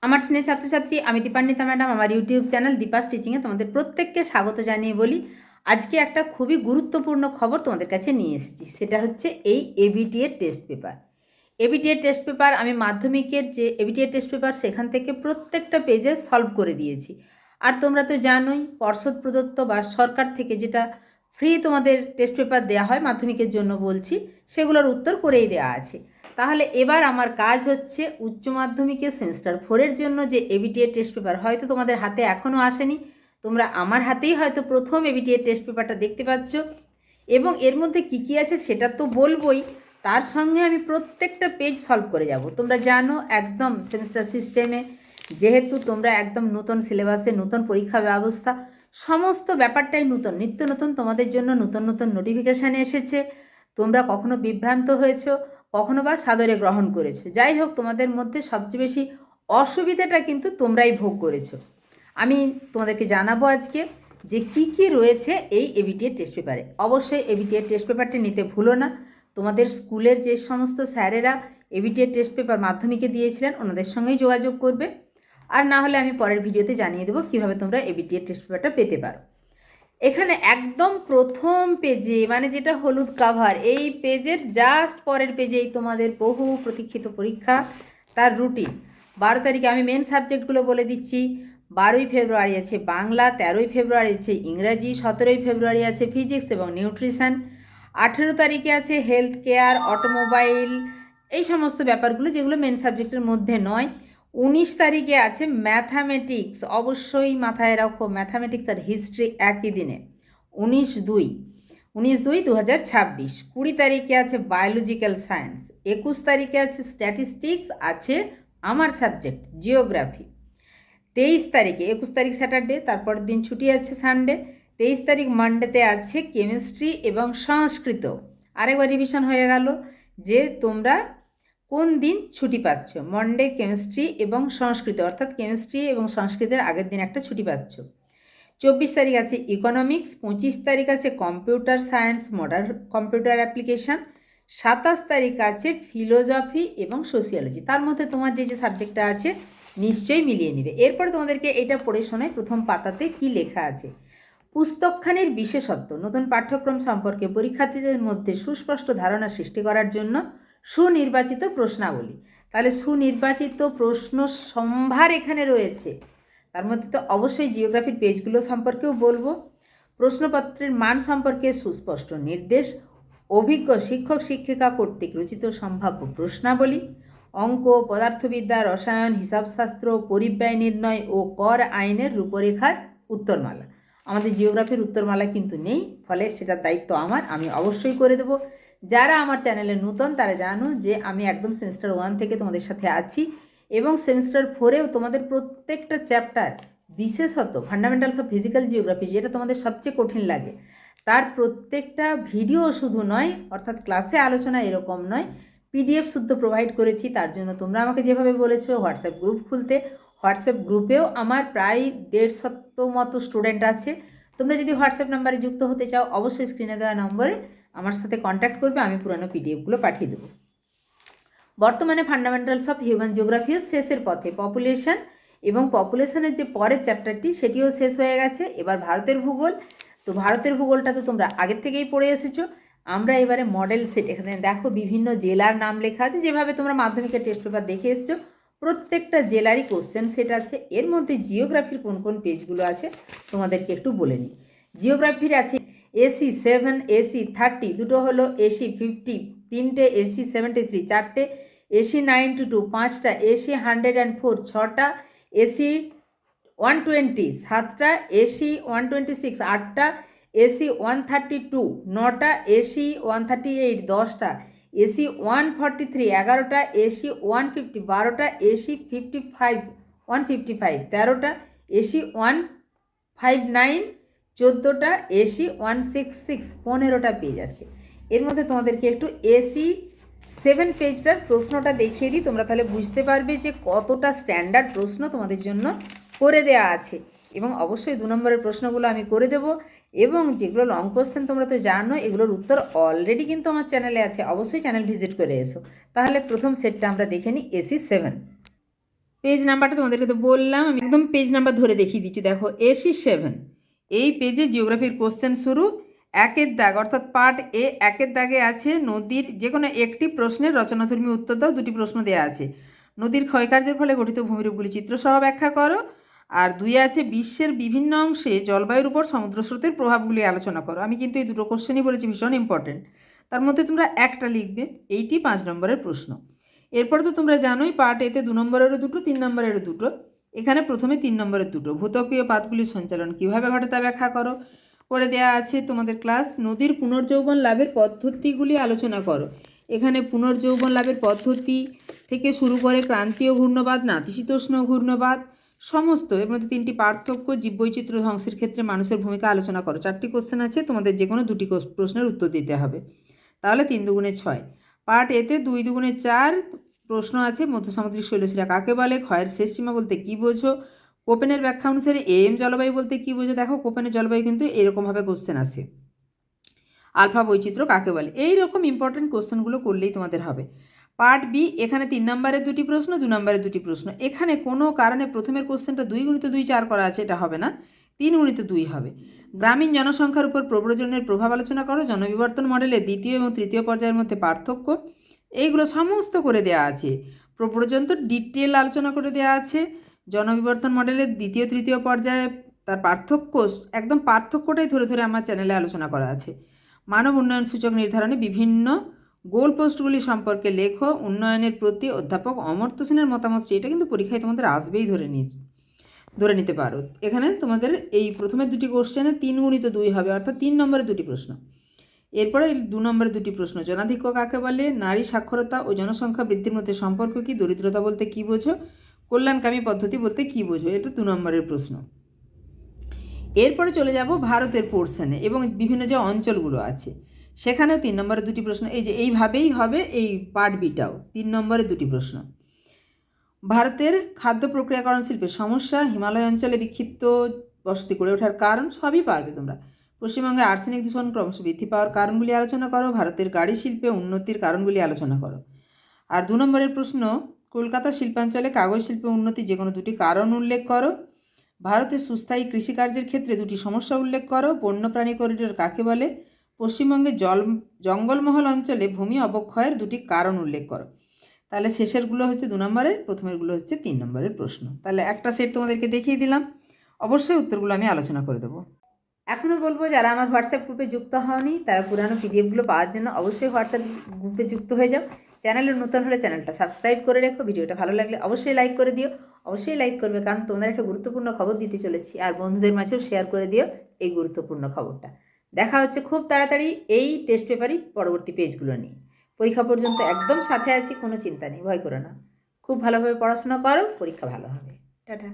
আমার স্নেহ ছাত্রছাত্রী, আমি দীপান্বিতা ম্যাডাম। আমার ইউটিউব চ্যানেল দীপাস টিচিংয়ে তোমাদের প্রত্যেককে স্বাগত জানিয়ে বলি, আজকে একটা খুবই গুরুত্বপূর্ণ খবর তোমাদের কাছে নিয়ে এসেছি। সেটা হচ্ছে এই ABTA test paper. ABTA test paper আমি মাধ্যমিকের যে এবিটিএ টেস্ট পেপার সেখান থেকে প্রত্যেকটা পেজে সলভ করে দিয়েছি। আর তোমরা তো জানোই, পর্ষদ প্রদত্ত বা সরকার থেকে যেটা ফ্রি তোমাদের টেস্ট পেপার দেওয়া হয় মাধ্যমিকের জন্য বলছি, সেগুলোর উত্তর করেই দেওয়া আছে। তাহলে এবার আমার কাজ হচ্ছে উচ্চ মাধ্যমিকের সেমিস্টার 4-এর জন্য যে এবিটিএ টেস্ট পেপার হয়তো তোমাদের হাতে এখনও আসেনি, তোমরা আমার হাতেই হয়তো প্রথম এবিটিএ টেস্ট পেপারটা দেখতে পাচ্ছ। এবং এর মধ্যে কী কী আছে সেটা তো বলবই, তার সঙ্গে আমি প্রত্যেকটা পেজ সলভ করে যাব। তোমরা জানো একদম সেমিস্টার সিস্টেমে, যেহেতু তোমরা একদম নতুন সিলেবাসে, নতুন পরীক্ষা ব্যবস্থা, সমস্ত ব্যাপারটাই নতুন, নিত্য নতুন তোমাদের জন্য নতুন নতুন নোটিফিকেশান এসেছে। তোমরা কখনো বিভ্রান্ত হয়েছো, কখনো বা সাদরে গ্রহণ করেছো। যাই হোক, তোমাদের মধ্যে সবচেয়ে বেশি অসুবিধাটা কিন্তু তোমরাই ভোগ করেছো। আমি তোমাদেরকে জানাবো আজকে যে কি কি রয়েছে এই এবিটিএ টেস্ট পেপারে। অবশ্যই এবিটিএ টেস্ট পেপারটি নিতে ভুলো না। তোমাদের স্কুলের যে সমস্ত স্যারেরা এবিটিএ টেস্ট পেপার মাধ্যমিকে দিয়েছিলেন ওনাদের সঙ্গেই যোগাযোগ করবে। আর না হলে আমি পরের ভিডিওতে জানিয়ে দেবো কীভাবে তোমরা এবিটিএ টেস্ট পেপারটা পেতে পারো। এখানে একদম প্রথম পেজে, মানে যেটা হলুদ কাভার, এই পেজের জাস্ট পরের পেজেই তোমাদের বহু প্রতীক্ষিত পরীক্ষা, তার রুটিন। 12 তারিখে আমি মেন সাবজেক্টগুলো বলে দিচ্ছি। 12ই ফেব্রুয়ারি আছে বাংলা, 13ই ফেব্রুয়ারি আছে ইংরাজি, 17ই ফেব্রুয়ারি আছে ফিজিক্স এবং নিউট্রিশন, 18 তারিখে আছে হেলথ কেয়ার, অটোমোবাইল, এই সমস্ত ব্যাপারগুলো যেগুলো মেন সাবজেক্টের মধ্যে নয়। 19 তারিখে আছে ম্যাথামেটিক্স, অবশ্যই মাথায় রাখো, ম্যাথামেটিক্স আর হিস্ট্রি একই দিনে, 19/2/2026। 20 তারিখে আছে বায়োলজিক্যাল সায়েন্স, 21 তারিখে আছে স্ট্যাটিস্টিক্স, আছে আমার সাবজেক্ট জিওগ্রাফি। 23 তারিখে, 21 তারিখ স্যাটারডে, তারপরের দিন ছুটি আছে সানডে। 23 তারিখ মানডেতে আছে কেমিস্ট্রি এবং সংস্কৃত। আরেকবার রিভিশন হয়ে গেল যে তোমরা কোন দিন ছুটি পাচ্ছ। মন্ডে কেমিস্ট্রি এবং সংস্কৃত, অর্থাৎ কেমিস্ট্রি এবং সংস্কৃতের আগের দিন একটা ছুটি পাচ্ছ। 24 তারিখ আছে ইকোনমিক্স, 25 তারিখ আছে computer science modern computer application, 27 তারিখ আছে ফিলোজফি এবং সোশিয়োলজি। তার মধ্যে তোমার যে যে সাবজেক্টটা আছে নিশ্চয়ই মিলিয়ে নিবে। এরপরে তোমাদেরকে এটা পড়ে শোনায় প্রথম পাতাতে কি লেখা আছে। পুস্তকখানির বিশেষত্ব, নতুন পাঠ্যক্রম সম্পর্কে পরীক্ষার্থীদের মধ্যে সুস্পষ্ট ধারণা সৃষ্টি করার জন্য সুনির্বাচিত প্রশ্নাবলী। তাহলে সুনির্বাচিত প্রশ্ন সম্ভার এখানে রয়েছে। তার মধ্যে তো অবশ্যই জিওগ্রাফির পেজগুলো সম্পর্কেও বলবো। প্রশ্নপত্রের মান সম্পর্কে সুস্পষ্ট নির্দেশ, অভিজ্ঞ শিক্ষক শিক্ষিকা কর্তৃক রচিত সম্ভাব্য প্রশ্নাবলী, অঙ্ক, পদার্থবিদ্যা, রসায়ন, হিসাবশাস্ত্র, পরিব্যয় নির্ণয় ও কর আইনের রূপরেখার উত্তরমালা। আমাদের জিওগ্রাফির উত্তরমালা কিন্তু নেই, ফলে সেটার দায়িত্ব আমার, আমি অবশ্যই করে দেবো। যারা আমার চ্যানেলে নতুন তারা জানো যে আমি একদম সেমিস্টার 1 থেকে তোমাদের সাথে আছি, এবং সেমিস্টার 4-এও তোমাদের প্রত্যেকটা চ্যাপ্টার, বিশেষত ফান্ডামেন্টালস অফ ফিজিক্যাল জিওগ্রাফি, যেটা তোমাদের সবচেয়ে কঠিন লাগে, তার প্রত্যেকটা ভিডিও শুধু নয়, অর্থাৎ ক্লাসে আলোচনা এরকম নয়, পিডিএফ শুদ্ধ প্রোভাইড করেছি। তার জন্য তোমরা আমাকে যেভাবে বলেছো হোয়াটসঅ্যাপ গ্রুপ খুলতে, হোয়াটসঅ্যাপ গ্রুপেও আমার প্রায় 150 মতো স্টুডেন্ট আছে। তোমরা যদি হোয়াটসঅ্যাপ নাম্বারে যুক্ত হতে চাও, অবশ্যই স্ক্রিনে দেওয়া নম্বরে আমার সাথে কন্ট্যাক্ট করবে, আমি পুরনো পিডিএফগুলো পাঠিয়ে দেবো। বর্তমানে ফান্ডামেন্টালস অফ হিউম্যান জিওগ্রাফিও শেষের পথে, পপুলেশন এবং পপুলেশনের যে পরের চ্যাপ্টারটি সেটিও শেষ হয়ে গেছে। এবার ভারতের ভূগোল। তো ভারতের ভূগোলটা তো তোমরা আগের থেকেই পড়ে এসেছো। আমরা এবারে মডেল সেট, এখানে দেখো বিভিন্ন জেলার নাম লেখা আছে, যেভাবে তোমরা মাধ্যমিকের টেস্ট পেপার দেখে এসছো। প্রত্যেকটা জেলারই কোশ্চেন সেট আছে। এর মধ্যে জিওগ্রাফির কোন কোন পেজগুলো আছে তোমাদেরকে একটু বলে নিই। জিওগ্রাফির আছে AC7, AC30, দুটো হলো AC50, তিনটে AC73, চারটে AC92, পাঁচটা AC104, ছটা AC120, সাতটা AC126, আটটা AC132, নটা AC138, দশটা AC143, 11টা AC150, 12টা AC55, 155, 13টা AC159, 14টা AC166, 15টা page আছে। এর মধ্যে তোমাদেরকে একটু AC7 পেজটার প্রশ্নটা দেখিয়ে দিই, তোমরা তাহলে বুঝতে পারবে যে কতটা স্ট্যান্ডার্ড প্রশ্ন তোমাদের জন্য করে দেওয়া আছে। এবং অবশ্যই 2 নম্বরের প্রশ্নগুলো আমি করে দেবো, এবং যেগুলো লং কোশ্চেন তোমরা তো জানো, এগুলোর উত্তর অলরেডি কিন্তু আমার চ্যানেলে আছে, অবশ্যই চ্যানেল ভিজিট করে এসো। তাহলে প্রথম সেটটা আমরা দেখে নিই AC7 পেজ নাম্বারটা তোমাদেরকে তো বললাম, আমি একদম পেজ নাম্বার ধরে দেখিয়ে দিচ্ছি। দেখো AC7, এই পেজে জিওগ্রাফির কোশ্চেন শুরু। একের দাগ অর্থাৎ পার্ট এ একের দাগে আছে নদীর যে কোনো একটি প্রশ্নের রচনাধর্মী উত্তর দাও। দুটি প্রশ্ন দেওয়া আছে, নদীর ক্ষয়কার্যের ফলে গঠিত ভূমিরূপগুলি চিত্রসহ ব্যাখ্যা করো। আর 2 আছে বিশ্বের বিভিন্ন অংশে জলবায়ুর উপর সমুদ্র স্রোতের প্রভাবগুলি আলোচনা করো। আমি কিন্তু এই দুটো কোশ্চেনই বলেছি ভীষণ ইম্পর্টেন্ট, তার মধ্যে তোমরা একটা লিখবে, এইটি 5 নম্বরের প্রশ্ন। এরপর তো তোমরা জানোই পার্ট এতে 2 নম্বরেরও দুটো, 3 নম্বরেরও দুটো। এখানে প্রথমে 3 নম্বরের দুটো, ভূত্বকীয় পাতগুলির সঞ্চালন কীভাবে ঘটে তা ব্যাখ্যা করো। করে দেওয়া আছে তোমাদের ক্লাস নদীর পুনর্যৌবন লাভের পদ্ধতিগুলি আলোচনা করো। এখানে পুনর্যৌবন লাভের পদ্ধতি থেকে শুরু করে ক্রান্তীয় ঘূর্ণবাদ, নাতিশীতোষ্ণ ঘূর্ণবাদ সমস্ত, এর মধ্যে 3টি পার্থক্য, জীববৈচিত্র্য ধ্বংসের ক্ষেত্রে মানুষের ভূমিকা আলোচনা করো। 4টি কোশ্চেন আছে, তোমাদের যে কোনো 2টি প্রশ্নের উত্তর দিতে হবে, তাহলে 3 দুগুণে 6। পার্ট এতে 2 দুগুণে 4 প্রশ্ন আছে। মধ্য সামুদ্রিক শৈলশিরা কাকে বলে, ক্ষয়ের শেষ সীমা বলতে কী বোঝো, কোপেনের ব্যাখ্যা অনুসারে AM জলবায়ু বলতে কী বোঝো। দেখো কোপেনের জলবায়ু কিন্তু এরকমভাবে কোশ্চেন আসে, আলফা বৈচিত্র্য কাকে বলে। এই রকম ইম্পর্টেন্ট কোশ্চেনগুলো করলেই তোমাদের হবে। পার্ট বি, এখানে 3 নম্বরের 2টি প্রশ্ন, 2 নম্বরের 2টি প্রশ্ন। এখানে কোনো কারণে প্রথমের কোশ্চেনটা 2 গুণিত 2 4 করা আছে, এটা হবে না, 3 গুণিত 2 হবে। গ্রামীণ জনসংখ্যার উপর প্রব্রজনের প্রভাব আলোচনা করো। জনবিবর্তন মডেলে 2য় এবং 3য় পর্যায়ের মধ্যে পার্থক্য, এইগুলো সমস্ত করে দেওয়া আছে। প্রব্রজন তো ডিটেল আলোচনা করে দেওয়া আছে। জনবিবর্তন মডেলের 2য় 3য় পর্যায়ে তার পার্থক্য, একদম পার্থক্যটাই ধরে ধরে আমার চ্যানেলে আলোচনা করা আছে। মানব উন্নয়ন সূচক নির্ধারণে বিভিন্ন গোল পোস্টগুলি সম্পর্কে লেখো। উন্নয়নের প্রতি অধ্যাপক অমর্ত্য সেনের মতামত, এটা কিন্তু পরীক্ষায় তোমাদের আসবেই, ধরে নিতে পারো। এখানে তোমাদের এই প্রথমের 2টি কোশ্চেনে 3 গুণিত 2 হবে, অর্থাৎ 3 নম্বরের 2টি প্রশ্ন। এরপরে 2 নম্বরের 2টি প্রশ্ন, জনাধিক্য কাকে বলে, নারী সাক্ষরতা ও জনসংখ্যা বৃদ্ধির মধ্যে সম্পর্ক কী, দরিদ্রতা বলতে কী বোঝো, কল্যাণকামী পদ্ধতি বলতে কী বোঝো, এটা 2 নম্বরের প্রশ্ন। এরপরে চলে যাব ভারতের পোর্শনে এবং বিভিন্ন যে অঞ্চলগুলো আছে সেখানেও 3 নম্বরের 2টি প্রশ্ন। এই যে এইভাবেই হবে এই পার্ট বিটাও, 3 নম্বরের 2টি প্রশ্ন। ভারতের খাদ্য প্রক্রিয়াকরণ শিল্পের সমস্যা, হিমালয় অঞ্চলে বিক্ষিপ্ত বসতি গড়ে ওঠার কারণ, সবই পারবে তোমরা। পশ্চিমবঙ্গে আর্সেনিক দূষণ ক্রমশ বৃদ্ধি পাওয়ার কারণগুলি আলোচনা করো। ভারতের গাড়ি শিল্পে উন্নতির কারণগুলি আলোচনা করো। আর 2 নম্বরের প্রশ্ন, কলকাতা শিল্পাঞ্চলে কাগজ শিল্পে উন্নতি যে কোনো 2টি কারণ উল্লেখ করো। ভারতের সুস্থায়ী কৃষিকার্যের ক্ষেত্রে 2টি সমস্যা উল্লেখ করো। বন্যপ্রাণী করিডোর কাকে বলে। পশ্চিমবঙ্গের জঙ্গলমহল অঞ্চলে ভূমি অবক্ষয়ের 2টি কারণ উল্লেখ করো। তাহলে শেষেরগুলো হচ্ছে 2 নম্বরের, প্রথমেরগুলো হচ্ছে 3 নম্বরের প্রশ্ন। তাহলে একটা সেট তোমাদেরকে দেখিয়ে দিলাম, অবশ্যই উত্তরগুলো আমি আলোচনা করে দেবো। এখনও বলবো যারা আমার হোয়াটসঅ্যাপ গ্রুপে যুক্ত হওনি তারা পুরানো পিডিএফগুলো পাওয়ার জন্য অবশ্যই হোয়াটসঅ্যাপ গ্রুপে যুক্ত হয়ে যাও। চ্যানেলে নতুন হলে চ্যানেলটা সাবস্ক্রাইব করে রেখো। ভিডিওটা ভালো লাগলে অবশ্যই লাইক করে দিও, অবশ্যই লাইক করবে, কারণ তোমাদের একটা গুরুত্বপূর্ণ খবর দিতে চলেছি। আর বন্ধুদের মাঝেও শেয়ার করে দিও এই গুরুত্বপূর্ণ খবরটা। দেখা হচ্ছে খুব তাড়াতাড়ি এই টেস্ট পেপারই পরবর্তী পেজগুলো নিয়ে। পরীক্ষা পর্যন্ত একদম সাথে আছি, কোনো চিন্তা নেই, ভয় করো না। খুব ভালোভাবে পড়াশোনা করো, পরীক্ষা ভালো হবে। টাটা।